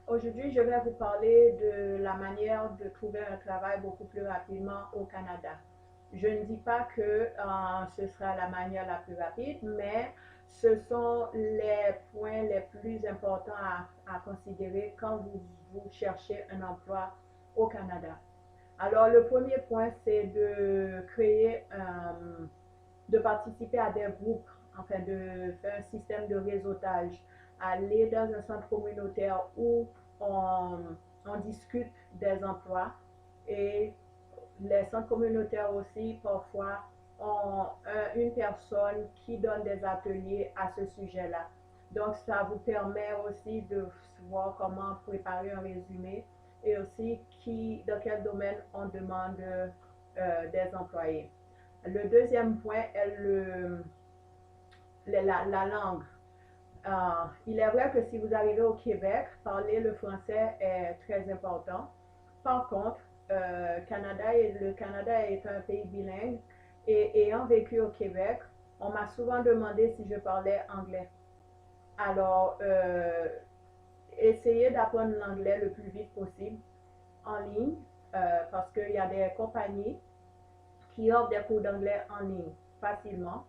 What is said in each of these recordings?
Aujourd'hui, je vais vous parler de la manière de trouver un travail beaucoup plus rapidement au Canada. Je ne dis pas que ce sera la manière la plus rapide, mais ce sont les points les plus importants à considérer quand vous cherchez un emploi au Canada. Alors, le premier point, c'est de participer à des groupes, enfin de faire un système de réseautage, aller dans un centre communautaire où on, on discute des emplois et les centres communautaires aussi parfois ont une personne qui donne des ateliers à ce sujet-là. Donc ça vous permet aussi de voir comment préparer un résumé et aussi dans quel domaine on demande des employés. Le deuxième point est la langue. Il est vrai que si vous arrivez au Québec, parler le français est très important. Par contre, le Canada est un pays bilingue et ayant vécu au Québec, on m'a souvent demandé si je parlais anglais. Alors, essayez d'apprendre l'anglais le plus vite possible en ligne parce qu'il y a des compagnies qui offre des cours d'anglais en ligne facilement.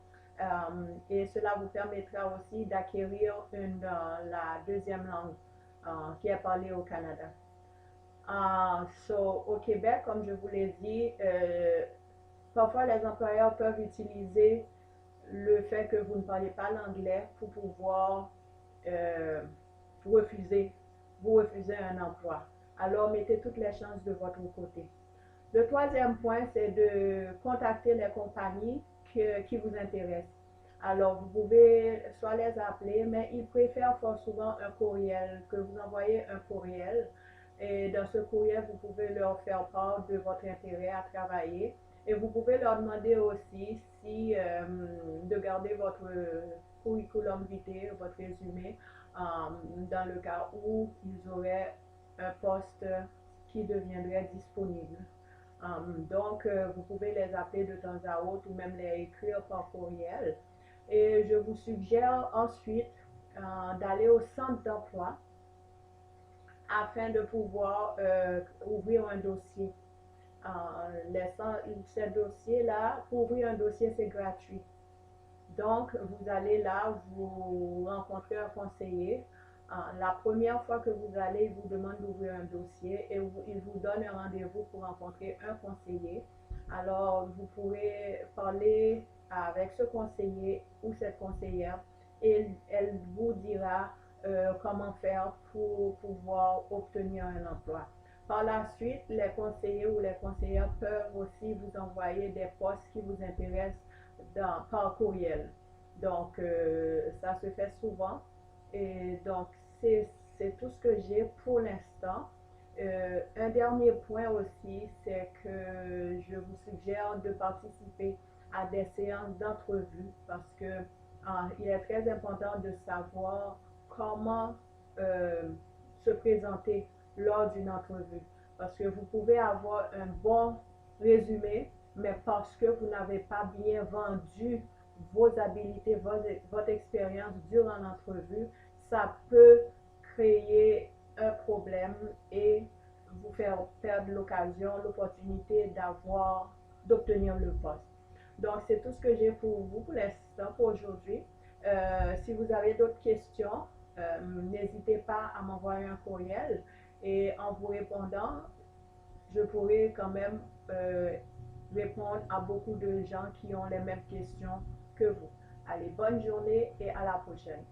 Et cela vous permettra aussi d'acquérir la deuxième langue qui est parlée au Canada. Au Québec, comme je vous l'ai dit, parfois les employeurs peuvent utiliser le fait que vous ne parlez pas l'anglais pour pouvoir euh, refuser, vous refuser un emploi. Alors mettez toutes les chances de votre côté. Le troisième point, c'est de contacter les compagnies qui vous intéressent. Alors, vous pouvez soit les appeler, mais ils préfèrent fort souvent un courriel, que vous envoyez un courriel. Et dans ce courriel, vous pouvez leur faire part de votre intérêt à travailler. Et vous pouvez leur demander aussi de garder votre curriculum vitae, votre résumé, dans le cas où ils auraient un poste qui deviendrait disponible. Vous pouvez les appeler de temps à autre ou même les écrire par courriel. Et je vous suggère ensuite d'aller au centre d'emploi afin de pouvoir ouvrir un dossier. Ces dossiers-là, pour ouvrir un dossier, c'est gratuit. Donc, vous allez là, vous rencontrez un conseiller. La première fois que vous allez, il vous demande d'ouvrir un dossier et il vous donne un rendez-vous pour rencontrer un conseiller. Alors, vous pourrez parler avec ce conseiller ou cette conseillère et elle vous dira comment faire pour pouvoir obtenir un emploi. Par la suite, les conseillers ou les conseillères peuvent aussi vous envoyer des postes qui vous intéressent par courriel. Donc, ça se fait souvent. Et donc, c'est tout ce que j'ai pour l'instant. Un dernier point aussi, c'est que je vous suggère de participer à des séances d'entrevue parce que il est très important de savoir comment euh, se présenter lors d'une entrevue. Parce que vous pouvez avoir un bon résumé, mais parce que vous n'avez pas bien vendu vos habilités, votre expérience durant l'entrevue, ça peut créer un problème et vous faire perdre l'opportunité d'obtenir le poste. Donc, c'est tout ce que j'ai pour vous pour l'instant, pour aujourd'hui. Si vous avez d'autres questions, n'hésitez pas à m'envoyer un courriel et en vous répondant, je pourrai quand même répondre à beaucoup de gens qui ont les mêmes questions que vous. Allez, bonne journée et à la prochaine.